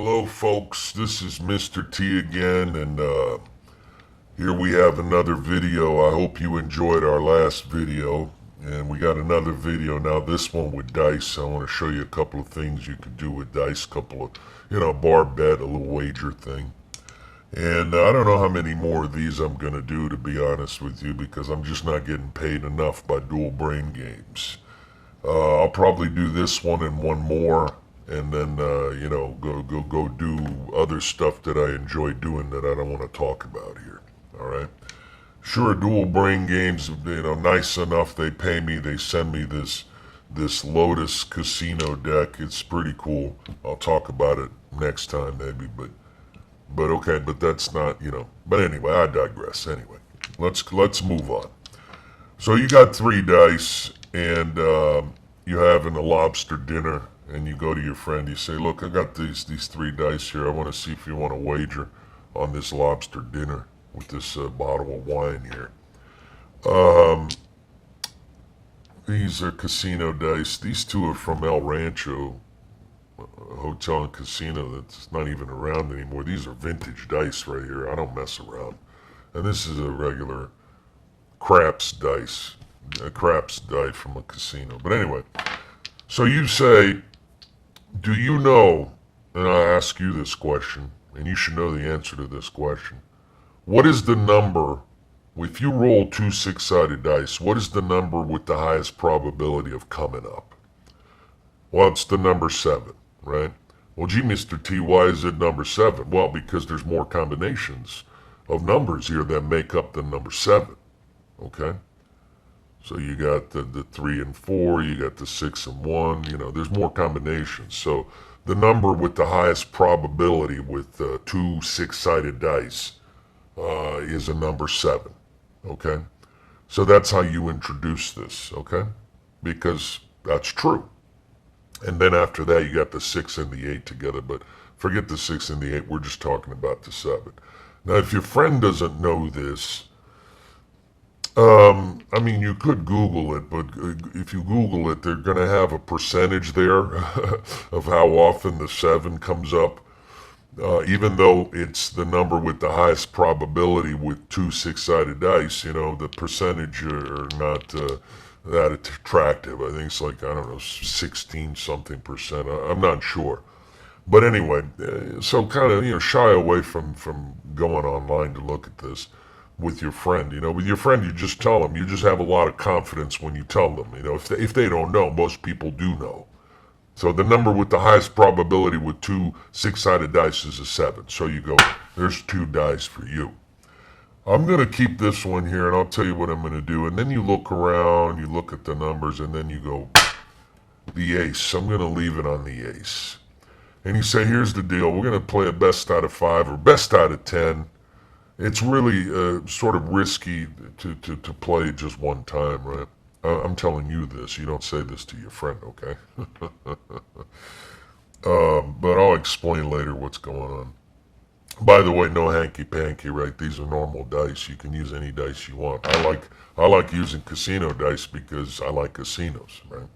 Hello, folks. This is Mr. T again, and here we have another video. I hope you enjoyed our last video, and we got another video now. This one with dice. I want to show you a couple of things you could do with dice. Couple of, bar bet, a little wager thing. And I don't know how many more of these I'm gonna do, to be honest with you, because I'm just not getting paid enough by Dual Brain Games. I'll probably do this one and one more, and then go do other stuff that I enjoy doing that I don't want to talk about here. All right. Sure, Dual Brain Games, nice enough. They pay me. They send me this Lotus Casino deck. It's pretty cool. I'll talk about it next time maybe, but okay. But that's not But anyway, I digress. Anyway, let's move on. So you got three dice, and you're having a lobster dinner, and you go to your friend. You say, "Look, I got these three dice here. I want to see if you want to wager on this lobster dinner with this bottle of wine here." These are casino dice. These two are from El Rancho Hotel and Casino that's not even around anymore. These are vintage dice right here. I don't mess around. And this is a regular craps dice. A craps die from a casino. But anyway, so you say, do you know, and I ask you this question, and you should know the answer to this question. What is the number, if you roll two six-sided dice, what is the number with the highest probability of coming up? Well, it's the number 7, right? Well, gee, Mr. T, why is it number 7? Well, because there's more combinations of numbers here that make up the number 7, okay? So you got the 3 and 4, you got the 6 and 1, there's more combinations. So the number with the highest probability with two six-sided dice is a number 7, okay? So that's how you introduce this, okay? Because that's true. And then after that, you got the 6 and the 8 together, but forget the 6 and the 8, we're just talking about the 7. Now, if your friend doesn't know this, you could Google it, but if you Google it, they're going to have a percentage there of how often the 7 comes up. Even though it's the number with the highest probability with two six-sided dice, the percentage are not that attractive. I think it's like, I don't know, 16-something percent. I'm not sure. But anyway, so kind of, shy away from going online to look at this with your friend. With your friend, you just tell them. You just have a lot of confidence when you tell them. If they don't know, most people do know. So the number with the highest probability with two six-sided dice is a 7. So you go, there's 2 dice for you. I'm going to keep this one here, and I'll tell you what I'm going to do. And then you look around, you look at the numbers, and then you go, the ace. I'm going to leave it on the ace. And you say, here's the deal. We're going to play a best out of 5 or best out of 10. It's really sort of risky to play just one time, right? I'm telling you this. You don't say this to your friend, okay? But I'll explain later what's going on. By the way, no hanky-panky, right? These are normal dice. You can use any dice you want. I like using casino dice because I like casinos, right?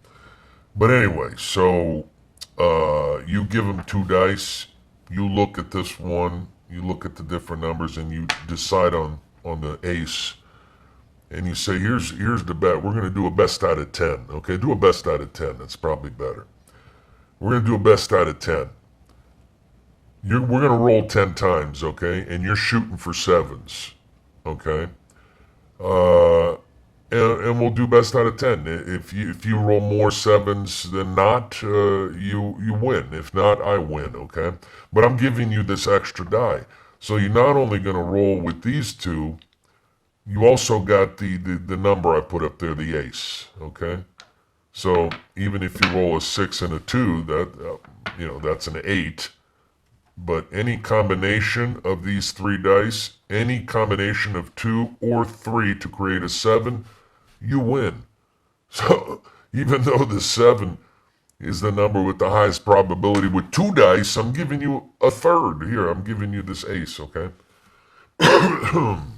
But anyway, so you give them 2 dice. You look at this one. You look at the different numbers and you decide on the ace, and you say, here's the bet. We're going to do a best out of 10. Okay, do a best out of 10. That's probably better. We're going to do a best out of 10. We're going to roll 10 times, okay? And you're shooting for 7s, okay? And we'll do best out of 10. If you roll more 7s than not, you win. If not, I win, okay? But I'm giving you this extra die. So you're not only going to roll with these 2, you also got the number I put up there, the ace, okay? So even if you roll a 6 and a 2, that's an 8. But any combination of these 3 dice, any combination of 2 or 3 to create a 7, you win. So even though the 7 is the number with the highest probability with 2 dice, I'm giving you a third. Here, I'm giving you this ace, okay?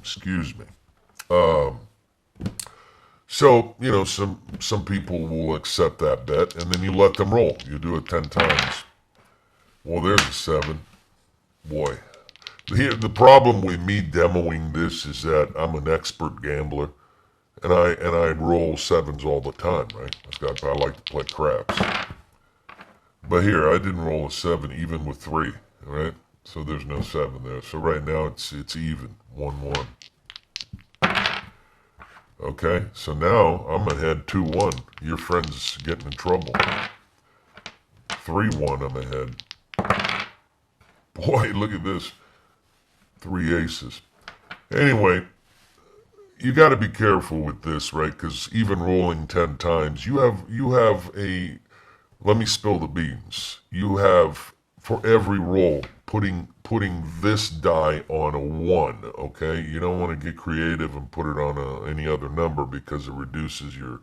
Excuse me. So, some people will accept that bet, and then you let them roll. You do it 10 times. Well, there's a 7. Boy. The problem with me demoing this is that I'm an expert gambler, and I roll 7s all the time, right? I like to play craps. But here, I didn't roll a 7 even with 3, right? So there's no 7 there. So right now it's even, 1-1. Okay, so now I'm ahead 2-1. Your friend's getting in trouble. 3-1, I'm ahead. Boy, look at this. 3 aces. Anyway, you got to be careful with this, right? Because even rolling 10 times, you have a. Let me spill the beans. You have, for every roll, putting this die on a 1. Okay, you don't want to get creative and put it on any other number because it reduces your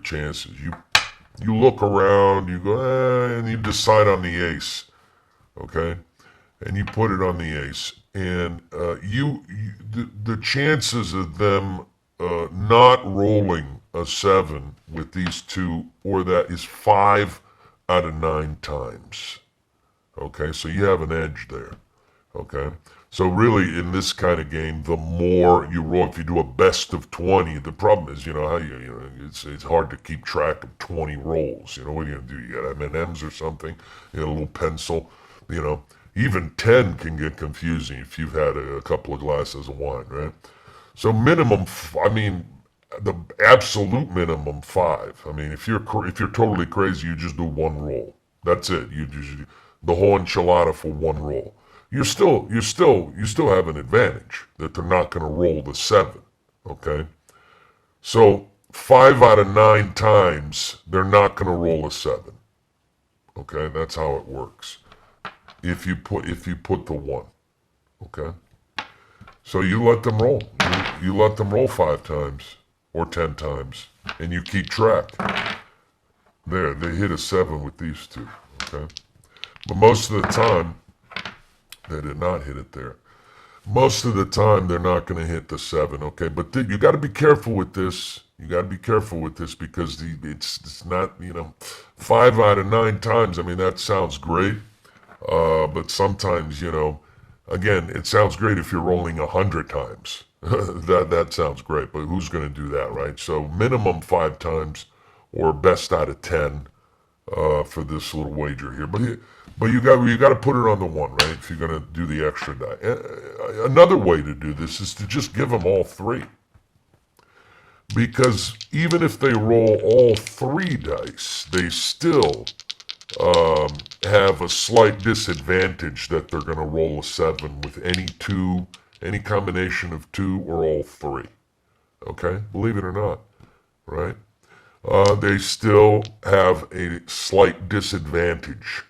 chances. You look around, you go, and you decide on the ace. Okay, and you put it on the ace, and the chances of them not rolling a 7 with these two or that is 5 out of 9 times. Okay, so you have an edge there. Okay, so really in this kind of game, the more you roll, if you do a best of 20, the problem is, how it's hard to keep track of 20 rolls. What are you gonna do? You got M&Ms or something? You got a little pencil. Even 10 can get confusing if you've had a couple of glasses of wine, right? So minimum, the absolute minimum 5. If you're totally crazy, you just do 1 roll. That's it. You just the whole enchilada for 1 roll. You still have an advantage that they're not going to roll the 7. Okay, so 5 out of 9 times they're not going to roll a 7. Okay, that's how it works. If you put the 1. Okay, so you let them roll. You let them roll 5 times or 10 times, and you keep track. There, they hit a 7 with these two. Okay, but most of the time they did not hit it there. Most of the time they're not going to hit the 7. Okay, but you got to be careful with this. You got to be careful with this because it's not 5 out of 9 times. That sounds great. But sometimes, again, it sounds great if you're rolling 100 times. that sounds great, but who's going to do that, right? So minimum 5 times, or best out of 10 for this little wager here. But you got to put it on the 1, right? If you're going to do the extra die. Another way to do this is to just give them all 3. Because even if they roll all 3 dice, they still have a slight disadvantage that they're going to roll a 7 with any combination of 2 or all 3. Okay, believe it or not, right? They still have a slight disadvantage.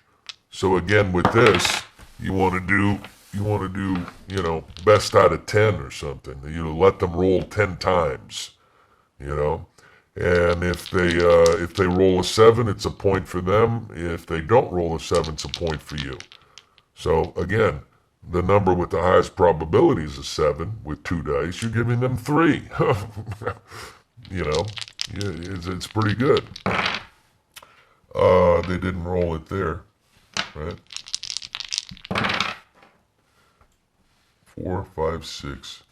So again, with this, you want to do best out of 10 or something. Let them roll 10 times. And if they roll a 7, it's a point for them. If they don't roll a 7, it's a point for you. So again, the number with the highest probability is a 7 with 2 dice. You're giving them 3. It's pretty good. They didn't roll it there, right? 4, 5, 6,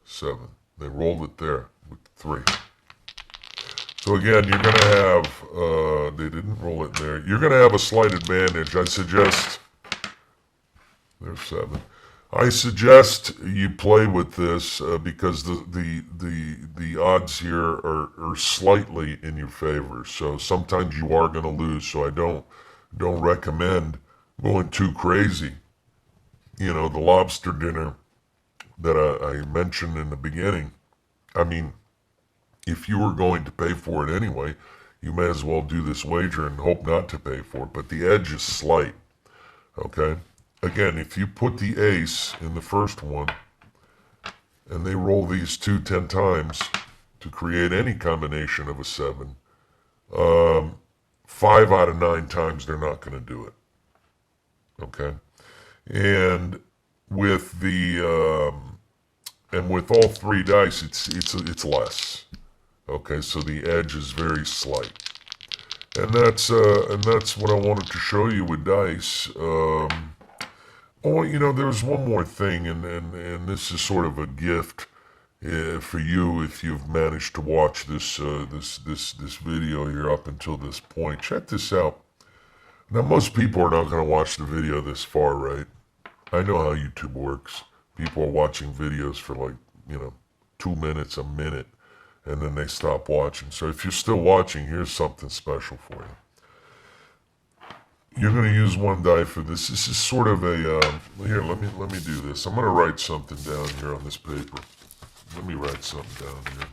7. They rolled it there with 3. So again, you're going to have, they didn't roll it there. You're going to have a slight advantage. I suggest, there's 7. I suggest you play with this because the odds here are slightly in your favor. So sometimes you are going to lose. So I don't recommend going too crazy. The lobster dinner that I mentioned in the beginning. If you were going to pay for it anyway, you may as well do this wager and hope not to pay for it. But the edge is slight. Okay? Again, if you put the ace in the first one, and they roll these 2 10 times to create any combination of a 7, 5 out of 9 times they're not going to do it. Okay? And with with all 3 dice, it's less. Okay, so the edge is very slight. And that's what I wanted to show you with dice. Oh, you know, there's one more thing, and this is sort of a gift for you if you've managed to watch this video here up until this point. Check this out. Now, most people are not going to watch the video this far, right? I know how YouTube works. People are watching videos for like, 2 minutes, a minute, and then they stop watching. So if you're still watching, here's something special for you. You're going to use one die for this. This is sort of a, here, let me do this. I'm going to write something down here on this paper. Let me write something down here.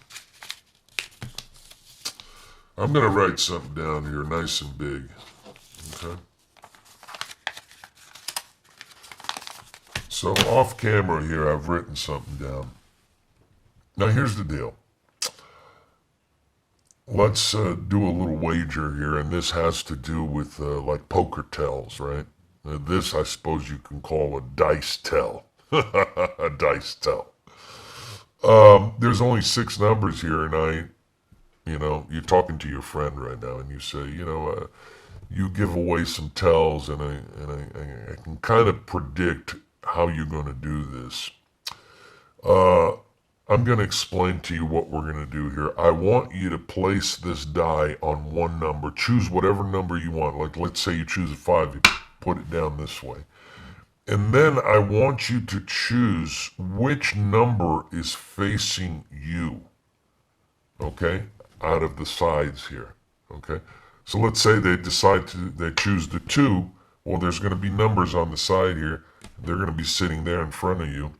I'm going to write something down here nice and big. Okay? So off camera here, I've written something down. Now here's the deal. Let's do a little wager here, and this has to do with like poker tells, right? This, I suppose you can call a dice tell. A dice tell. There's only 6 numbers here, and you're talking to your friend right now, and you say, you give away some tells, and I can kind of predict how you're going to do this. I'm going to explain to you what we're going to do here. I want you to place this die on one number. Choose whatever number you want. Like, let's say you choose a 5, you put it down this way. And then I want you to choose which number is facing you. Okay? Out of the sides here. Okay? So let's say they choose the 2. Well, there's going to be numbers on the side here. They're going to be sitting there in front of you.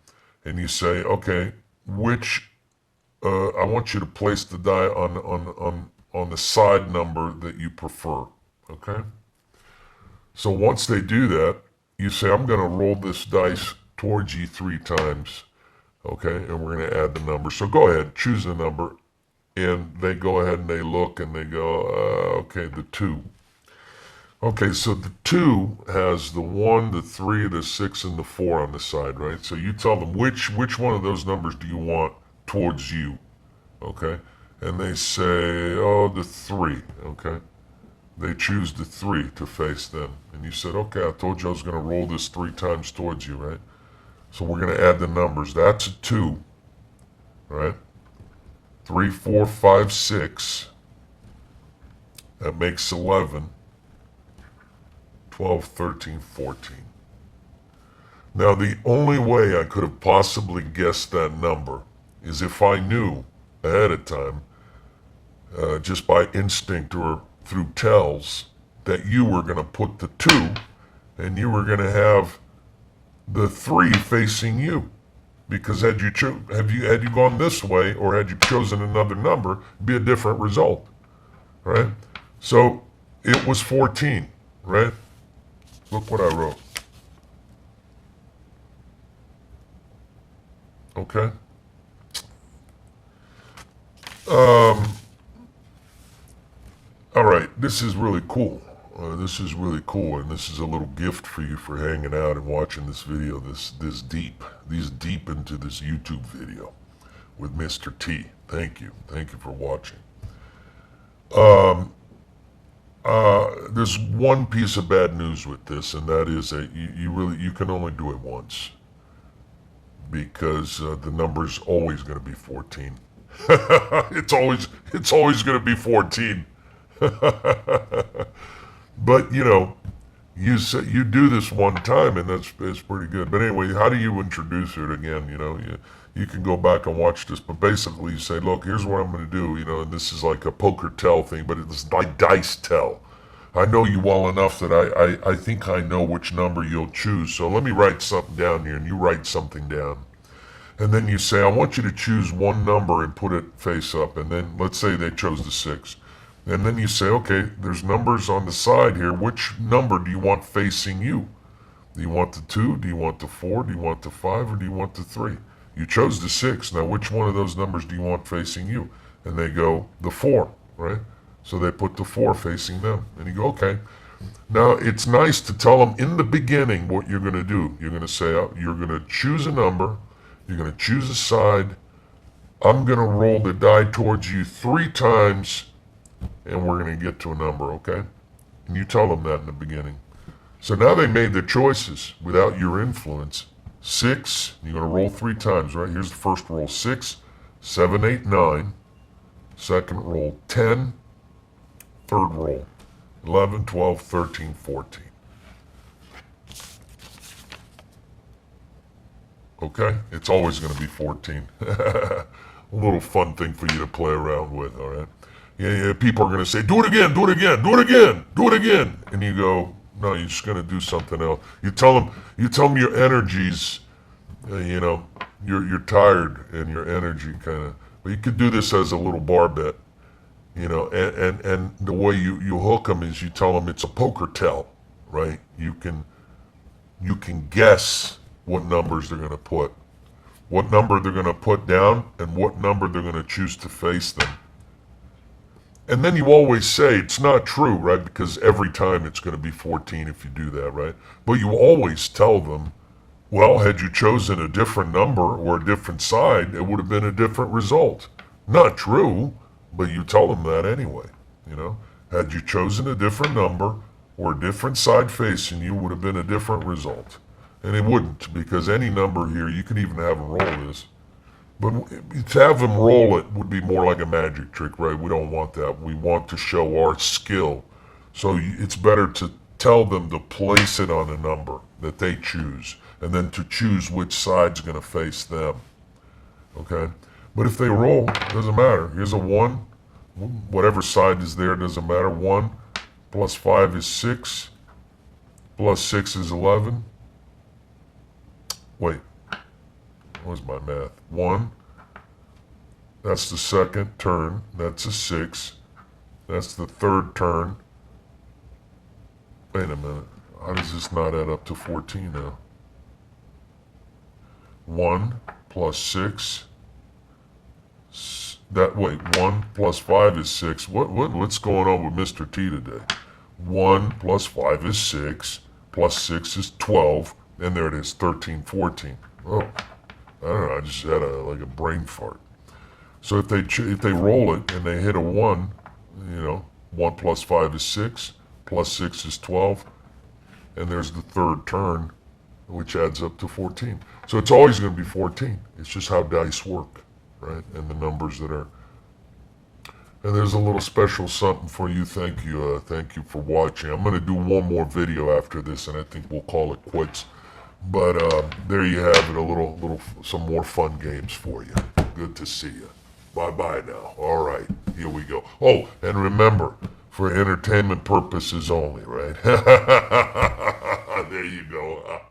And you say, okay, I want you to place the die on the side number that you prefer. Okay? So once they do that, you say, I'm going to roll this dice towards you 3 times. Okay? And we're going to add the number. So go ahead, choose the number. And they go ahead and they look and they go, okay, the 2. Okay, so the 2 has the 1, the 3, the 6, and the 4 on the side, right? So you tell them which one of those numbers do you want towards you, okay? And they say, oh, the 3, okay? They choose the 3 to face them. And you said, okay, I told you I was going to roll this 3 times towards you, right? So we're going to add the numbers. That's a 2, right? 3, 4, 5, 6. That makes 11. 12, 13, 14. Now, the only way I could have possibly guessed that number is if I knew ahead of time, just by instinct or through tells, that you were going to put the 2 and you were going to have the 3 facing you. Because had you gone this way or had you chosen another number, it'd be a different result, right? So it was 14, right? Look what I wrote. Okay? All right, this is really cool. This is really cool, and this is a little gift for you for hanging out and watching this video this deep into this YouTube video with Mr. T. Thank you. Thank you for watching. There's one piece of bad news with this, and that is that you can only do it once, because the number's always going to be 14. it's always going to be 14. But you do this one time, and it's pretty good. But anyway, how do you introduce it again? You can go back and watch this, but basically you say, look, here's what I'm going to do, and this is like a poker tell thing, but it's like dice tell. I know you well enough that I think I know which number you'll choose, so let me write something down here, and you write something down. And then you say, I want you to choose one number and put it face up, and then let's say they chose the 6. And then you say, okay, there's numbers on the side here. Which number do you want facing you? Do you want the 2? Do you want the 4? Do you want the 5? Or do you want the 3? You chose the 6. Now, which one of those numbers do you want facing you? And they go, the 4, right? So they put the 4 facing them. And you go, okay. Now, it's nice to tell them in the beginning what you're going to do. You're going to say, you're going to choose a number. You're going to choose a side. I'm going to roll the die towards you 3 times. and we're going to get to a number, okay? And you tell them that in the beginning. So now they made their choices without your influence. 6, you're going to roll 3 times, right? Here's the first roll. 6, 7, 8, 9. Second roll, 10. Third roll, 11, 12, 13, 14. Okay? It's always going to be 14. A little fun thing for you to play around with, all right? Yeah, people are going to say, do it again, do it again, do it again, do it again. And you go, no, you're just going to do something else. You tell them your energies, you're tired and your energy kind of, but you could do this as a little bar bet, and the way you hook them is you tell them it's a poker tell, right? You can guess what numbers they're going to put, what number they're going to put down, and what number they're going to choose to face them. And then you always say it's not true, right? Because every time it's going to be 14 if you do that, right? But you always tell them, well, had you chosen a different number or a different side, it would have been a different result. Not true, but you tell them that anyway, Had you chosen a different number or a different side facing you, would have been a different result. And it wouldn't, because any number here, you can even have them roll this. But to have them roll it would be more like a magic trick, right? We don't want that. We want to show our skill. So it's better to tell them to place it on a number that they choose, and then to choose which side's going to face them. Okay? But if they roll, it doesn't matter. Here's a 1. Whatever side is there, doesn't matter. 1 plus 5 is 6. Plus 6 is 11. Wait. What was my math? 1. That's the second turn. That's a 6. That's the third turn. Wait a minute. How does this not add up to 14 now? 1 plus 6. 1 plus 5 is 6. What's going on with Mr. T today? 1 plus 5 is 6. Plus 6 is 12. And there it is, 13, 14. Oh, I don't know. I just had a brain fart. So if they roll it and they hit a 1, 1 plus 5 is 6. Plus 6 is 12. And there's the third turn, which adds up to 14. So it's always going to be 14. It's just how dice work, right? And the numbers that are. And there's a little special something for you. Thank you for watching. I'm going to do one more video after this, and I think we'll call it quits. But there you have it, some more fun games for you. Good to see you. Bye-bye now. All right, here we go. Oh, and remember, for entertainment purposes only, right? There you go.